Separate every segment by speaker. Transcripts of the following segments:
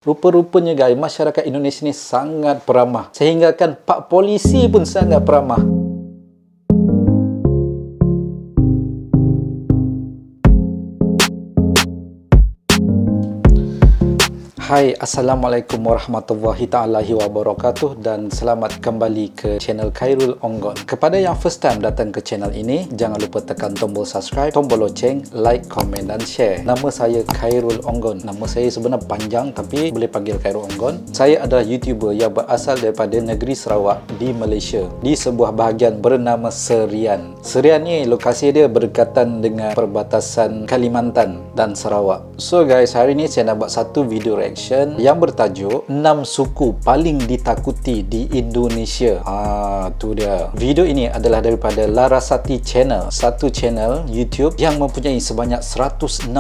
Speaker 1: Rupa-rupanya guys, masyarakat Indonesia ni sangat peramah. Sehingga kan pak polisi pun sangat peramah. Hai, Assalamualaikum warahmatullahi ta'ala wabarakatuh dan selamat kembali ke channel Khairul Onggon. Kepada yang first time datang ke channel ini, jangan lupa tekan tombol subscribe, tombol loceng, like, komen dan share. Nama saya Khairul Onggon. Nama saya sebenarnya panjang tapi boleh panggil Khairul Onggon. Saya adalah YouTuber yang berasal daripada negeri Sarawak di Malaysia, di sebuah bahagian bernama Serian. Serian ni lokasi dia berdekatan dengan perbatasan Kalimantan dan Sarawak. So guys, hari ni saya nak buat satu video reaction yang bertajuk 6 suku paling ditakuti di Indonesia. Tu dia. Video ini adalah daripada Larasati Channel, satu channel YouTube yang mempunyai sebanyak 169,000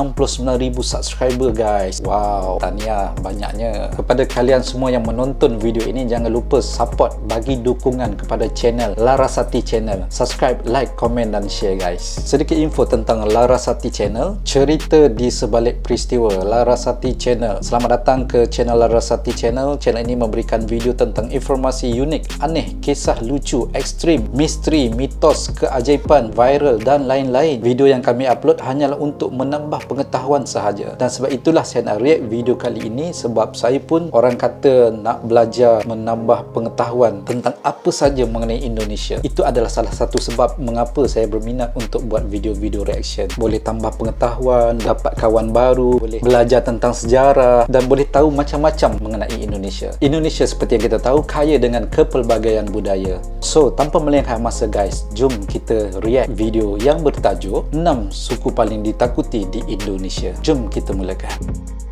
Speaker 1: subscriber guys. Wow, tahniah banyaknya. Kepada kalian semua yang menonton video ini, jangan lupa support, bagi dukungan kepada channel Larasati Channel. Subscribe, like, komen dan share guys. Sedikit info tentang Larasati Channel, cerita di sebalik peristiwa Larasati Channel. Selamat datang ke channel Larasati Channel. Channel ini memberikan video tentang informasi unik, aneh, kisah lucu, ekstrim, misteri, mitos, keajaiban, viral dan lain-lain. Video yang kami upload hanyalah untuk menambah pengetahuan sahaja. Dan sebab itulah saya nak react video kali ini, sebab saya pun orang kata nak belajar menambah pengetahuan tentang apa saja mengenai Indonesia. Itu adalah salah satu sebab mengapa saya berminat untuk buat video-video reaction. Boleh tambah pengetahuan, dapat kawan baru, boleh belajar tentang sejarah dan boleh tahu macam-macam mengenai Indonesia. Indonesia seperti yang kita tahu kaya dengan kepelbagaian budaya. So, tanpa melengahkan masa guys, jom kita react video yang bertajuk 6 suku paling ditakuti di Indonesia. Jom kita mulakan.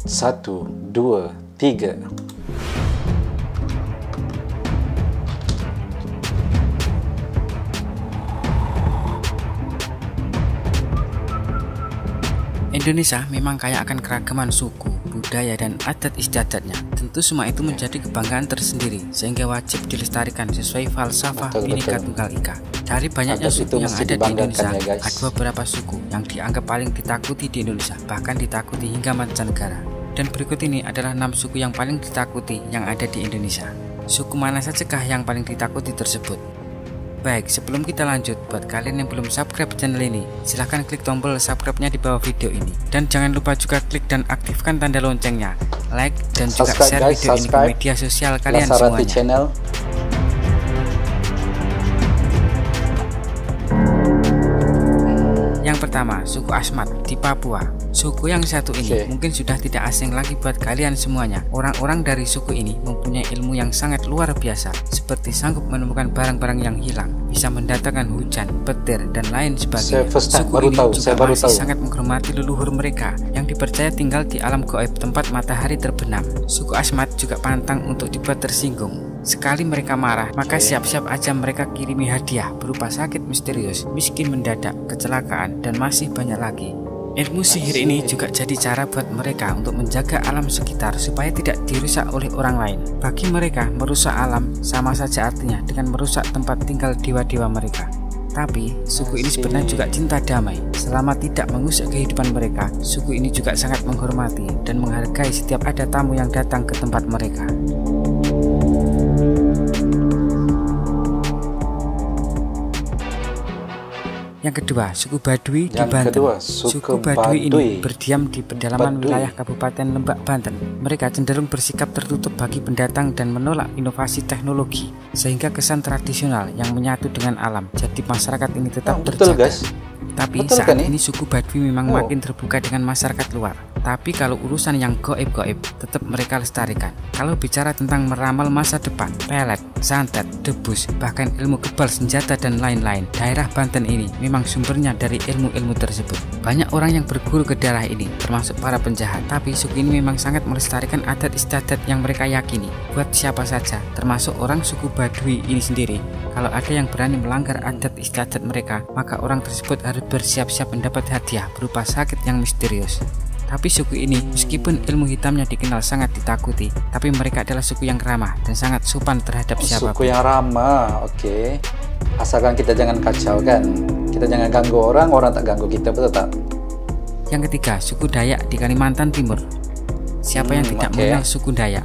Speaker 1: 1, 2, 3.
Speaker 2: Indonesia memang kaya akan keragaman suku, budaya, dan adat istiadatnya. Tentu semua itu menjadi kebanggaan tersendiri, sehingga wajib dilestarikan sesuai falsafah Bhinneka Tunggal Ika. Dari banyaknya suku yang ada di Indonesia, ada beberapa suku yang dianggap paling ditakuti di Indonesia, bahkan ditakuti hingga mancanegara. Dan berikut ini adalah 6 suku yang paling ditakuti yang ada di Indonesia. Suku mana sajakah yang paling ditakuti tersebut? Baik, sebelum kita lanjut, buat kalian yang belum subscribe channel ini, silahkan klik tombol subscribe-nya di bawah video ini. Dan jangan lupa juga klik dan aktifkan tanda loncengnya, like, dan juga share video ini ke media sosial kalian semuanya. Channel. Yang pertama, suku Asmat di Papua. Suku yang satu ini mungkin sudah tidak asing lagi buat kalian semuanya. Orang-orang dari suku ini mempunyai ilmu yang sangat luar biasa, seperti sanggup menemukan barang-barang yang hilang, bisa mendatangkan hujan, petir, dan lain sebagainya. Suku ini juga masih sangat menghormati leluhur mereka yang dipercaya tinggal di alam gaib tempat matahari terbenam. Suku Asmat juga pantang untuk dibuat tersinggung. Sekali mereka marah, maka siap-siap aja mereka kirimi hadiah berupa sakit misterius, miskin mendadak, kecelakaan, dan masih banyak lagi. Ilmu sihir ini juga jadi cara buat mereka untuk menjaga alam sekitar supaya tidak dirusak oleh orang lain. Bagi mereka, merusak alam sama saja artinya dengan merusak tempat tinggal dewa-dewa mereka. Tapi, suku ini sebenarnya juga cinta damai. Selama tidak mengusik kehidupan mereka, suku ini juga sangat menghormati dan menghargai setiap ada tamu yang datang ke tempat mereka. Yang kedua, suku Baduy di Banten. Suku Baduy ini berdiam di pedalaman wilayah Kabupaten Lebak, Banten. Mereka cenderung bersikap tertutup bagi pendatang dan menolak inovasi teknologi, sehingga kesan tradisional yang menyatu dengan alam. Jadi masyarakat ini tetap terjaga. Tapi saat ini suku Baduy memang makin terbuka dengan masyarakat luar. Tapi kalau urusan yang goib-goib, tetap mereka lestarikan. Kalau bicara tentang meramal masa depan, pelet, santet, debus, bahkan ilmu kebal senjata dan lain-lain, daerah Banten ini memang sumbernya dari ilmu-ilmu tersebut. Banyak orang yang berguru ke daerah ini, termasuk para penjahat. Tapi suku ini memang sangat melestarikan adat istiadat yang mereka yakini. Buat siapa saja, termasuk orang suku Baduy ini sendiri, kalau ada yang berani melanggar adat istiadat mereka, maka orang tersebut harus bersiap-siap mendapat hadiah berupa sakit yang misterius. Tapi suku ini, meskipun ilmu hitamnya dikenal sangat ditakuti, tapi mereka adalah suku yang ramah dan sangat sopan terhadap siapapun.
Speaker 1: Suku yang ramah, oke. Asalkan kita jangan kacau kan. Kita jangan ganggu orang, orang tak ganggu kita, betul tak?
Speaker 2: Yang ketiga, suku Dayak di Kalimantan Timur. Siapa yang tidak mengenal suku Dayak?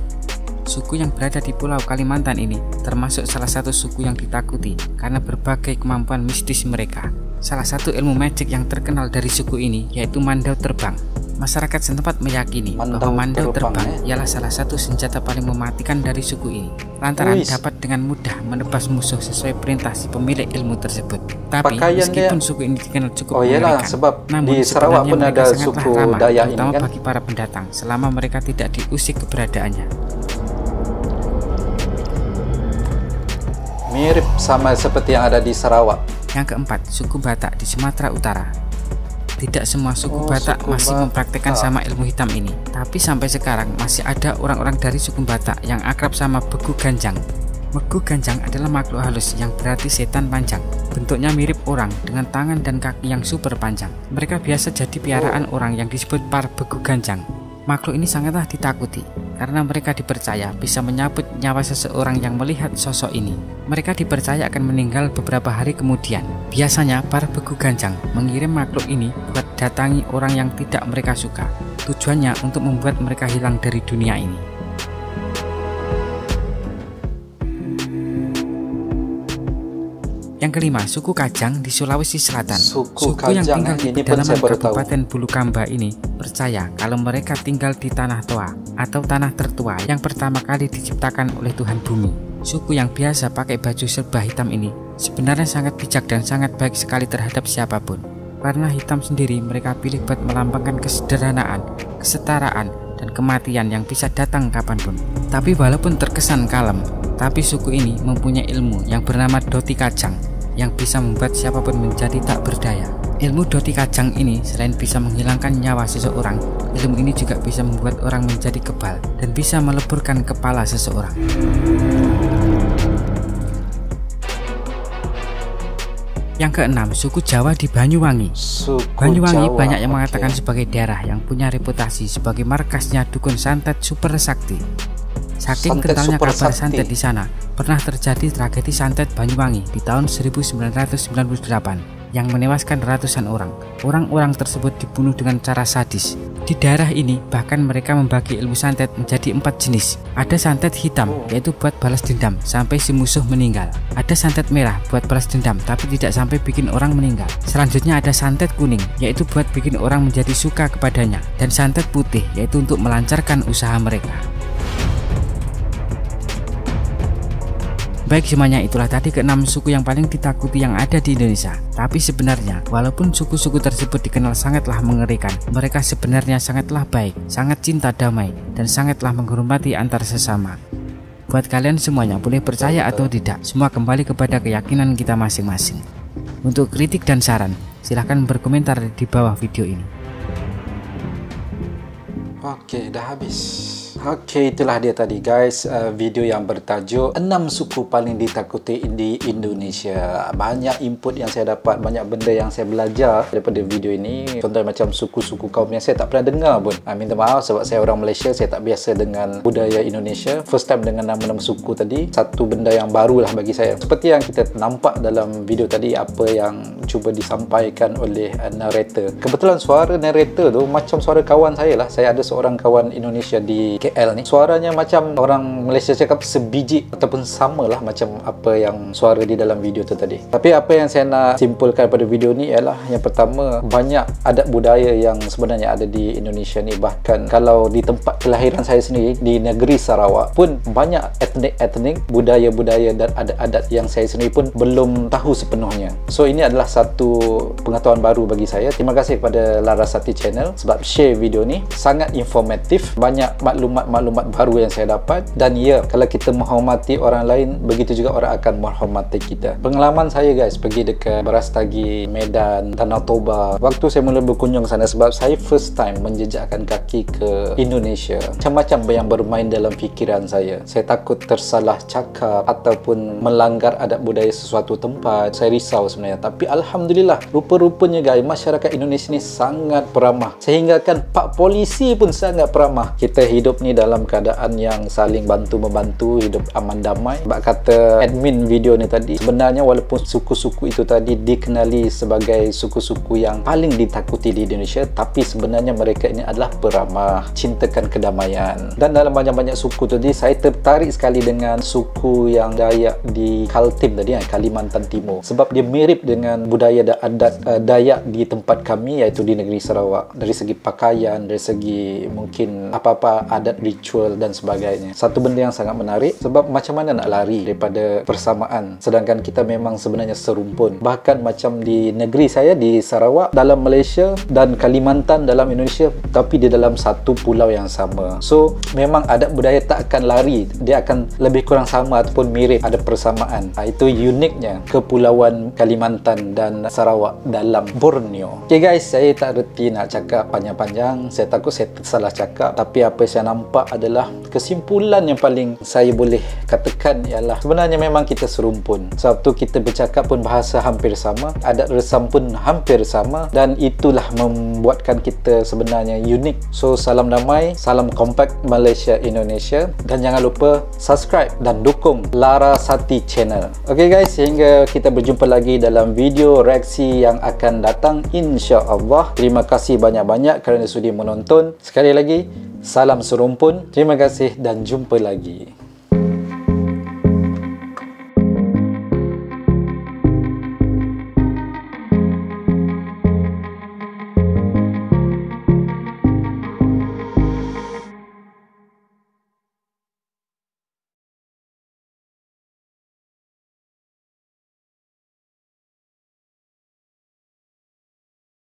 Speaker 2: Suku yang berada di Pulau Kalimantan ini termasuk salah satu suku yang ditakuti karena berbagai kemampuan mistis mereka. Salah satu ilmu magic yang terkenal dari suku ini yaitu mandau terbang. Masyarakat setempat meyakini bahwa mandau terbang ialah salah satu senjata paling mematikan dari suku ini, lantaran dapat dengan mudah menebas musuh sesuai perintah si pemilik ilmu tersebut. Tapi meskipun suku ini dikenal cukup mengerikan, namun
Speaker 1: di Sarawak pun ada suku Dayak ini
Speaker 2: terutama
Speaker 1: kan,
Speaker 2: bagi para pendatang selama mereka tidak diusik keberadaannya.
Speaker 1: Mirip sama seperti yang ada di Sarawak.
Speaker 2: Yang keempat, suku Batak di Sumatera Utara. Tidak semua suku Batak masih mempraktikkan sama ilmu hitam ini, tapi sampai sekarang masih ada orang-orang dari suku Batak yang akrab sama Begu Ganjang. Begu Ganjang adalah makhluk halus yang berarti setan panjang. Bentuknya mirip orang dengan tangan dan kaki yang super panjang. Mereka biasa jadi piaraan orang yang disebut para Begu Ganjang. Makhluk ini sangatlah ditakuti karena mereka dipercaya bisa menyabut nyawa seseorang yang melihat sosok ini. Mereka dipercaya akan meninggal beberapa hari kemudian. Biasanya para Begu Ganjang mengirim makhluk ini buat datangi orang yang tidak mereka suka. Tujuannya untuk membuat mereka hilang dari dunia ini. Yang kelima, suku Kajang di Sulawesi Selatan. Suku yang tinggal di pedalaman Kabupaten Bulukamba ini percaya kalau mereka tinggal di tanah toa atau tanah tertua yang pertama kali diciptakan oleh Tuhan Bumi. Suku yang biasa pakai baju serba hitam ini sebenarnya sangat bijak dan sangat baik sekali terhadap siapapun. Warna hitam sendiri mereka pilih buat melambangkan kesederhanaan, kesetaraan, dan kematian yang bisa datang kapanpun. Tapi walaupun terkesan kalem, tapi suku ini mempunyai ilmu yang bernama Doti Kajang yang bisa membuat siapapun menjadi tak berdaya. Ilmu Doti Kajang ini selain bisa menghilangkan nyawa seseorang, ilmu ini juga bisa membuat orang menjadi kebal dan bisa meleburkan kepala seseorang. Yang keenam, suku Jawa di Banyuwangi. Banyuwangi banyak yang mengatakan sebagai daerah yang punya reputasi sebagai markasnya dukun santet super sakti. Saking kentalnya kabar santet di sana, pernah terjadi tragedi santet Banyuwangi di tahun 1998 yang menewaskan ratusan orang. Orang-orang tersebut dibunuh dengan cara sadis. Di daerah ini bahkan mereka membagi ilmu santet menjadi 4 jenis. Ada santet hitam, yaitu buat balas dendam sampai si musuh meninggal. Ada santet merah buat balas dendam tapi tidak sampai bikin orang meninggal. Selanjutnya ada santet kuning, yaitu buat bikin orang menjadi suka kepadanya. Dan santet putih, yaitu untuk melancarkan usaha mereka. Baik, semuanya itulah tadi ke-6 suku yang paling ditakuti yang ada di Indonesia. Tapi sebenarnya, walaupun suku-suku tersebut dikenal sangatlah mengerikan, mereka sebenarnya sangatlah baik, sangat cinta damai, dan sangatlah menghormati antar sesama. Buat kalian semuanya, boleh percaya atau tidak, semua kembali kepada keyakinan kita masing-masing. Untuk kritik dan saran, silahkan berkomentar di bawah video ini.
Speaker 1: Oke, dah habis. Oke, itulah dia tadi guys, video yang bertajuk 6 suku paling ditakuti di Indonesia. Banyak input yang saya dapat, banyak benda yang saya belajar daripada video ini. Contohnya macam suku-suku kaum yang saya tak pernah dengar pun. Minta maaf sebab saya orang Malaysia, saya tak biasa dengan budaya Indonesia. First time dengan nama-nama suku tadi, satu benda yang baru lah bagi saya. Seperti yang kita nampak dalam video tadi, apa yang cuba disampaikan oleh narrator. Kebetulan suara narrator tu macam suara kawan saya lah. Saya ada seorang kawan Indonesia di KL ni, suaranya macam orang Malaysia cakap sebiji ataupun samalah macam apa yang suara di dalam video tu tadi. Tapi apa yang saya nak simpulkan pada video ni ialah yang pertama, banyak adat budaya yang sebenarnya ada di Indonesia ni. Bahkan kalau di tempat kelahiran saya sendiri, di negeri Sarawak pun banyak etnik-etnik, budaya-budaya dan adat-adat yang saya sendiri pun belum tahu sepenuhnya. So ini adalah satu pengetahuan baru bagi saya. Terima kasih kepada Larasati Channel sebab share video ni, sangat informatif, banyak maklumat baru yang saya dapat. Dan ya, kalau kita menghormati orang lain, begitu juga orang akan menghormati kita. Pengalaman saya guys, pergi dekat Berastagi, Medan, Danau Toba, waktu saya mula berkunjung ke sana sebab saya first time menjejakkan kaki ke Indonesia. Macam-macam yang bermain dalam fikiran saya. Saya takut tersalah cakap ataupun melanggar adat budaya sesuatu tempat. Saya risau sebenarnya. Tapi Alhamdulillah, rupa-rupanya guys, masyarakat Indonesia ni sangat peramah. Sehingga kan Pak Polisi pun sangat peramah. Kita hidup ni ni dalam keadaan yang saling bantu-membantu, hidup aman damai. Sebab kata admin video ni tadi, sebenarnya walaupun suku-suku itu tadi dikenali sebagai suku-suku yang paling ditakuti di Indonesia, tapi sebenarnya mereka ini adalah peramah, cintakan kedamaian. Dan dalam banyak-banyak suku tadi, saya tertarik sekali dengan suku yang Dayak di Kaltim tadi, Kalimantan Timur. Sebab dia mirip dengan budaya dan adat Dayak di tempat kami, iaitu di negeri Sarawak. Dari segi pakaian, dari segi mungkin apa-apa adat ritual dan sebagainya. Satu benda yang sangat menarik, sebab macam mana nak lari daripada persamaan sedangkan kita memang sebenarnya serumpun. Bahkan macam di negeri saya di Sarawak, dalam Malaysia dan Kalimantan dalam Indonesia, tapi di dalam satu pulau yang sama. So memang adat budaya tak akan lari, dia akan lebih kurang sama ataupun mirip, ada persamaan. Itu uniknya Kepulauan Kalimantan dan Sarawak dalam Borneo. Okay guys, saya tak reti nak cakap panjang-panjang, saya takut saya salah cakap, tapi apa yang saya nampak adalah kesimpulan yang paling saya boleh katakan ialah sebenarnya memang kita serumpun. Sebab tu kita bercakap pun bahasa hampir sama, adat resam pun hampir sama, dan itulah membuatkan kita sebenarnya unik. So salam damai, salam kompak Malaysia Indonesia, dan jangan lupa subscribe dan dukung Larasati Channel. Okay guys, sehingga kita berjumpa lagi dalam video reaksi yang akan datang, insya-Allah. Terima kasih banyak-banyak kerana sudi menonton. Sekali lagi, salam serumpun. Terima kasih dan jumpa lagi.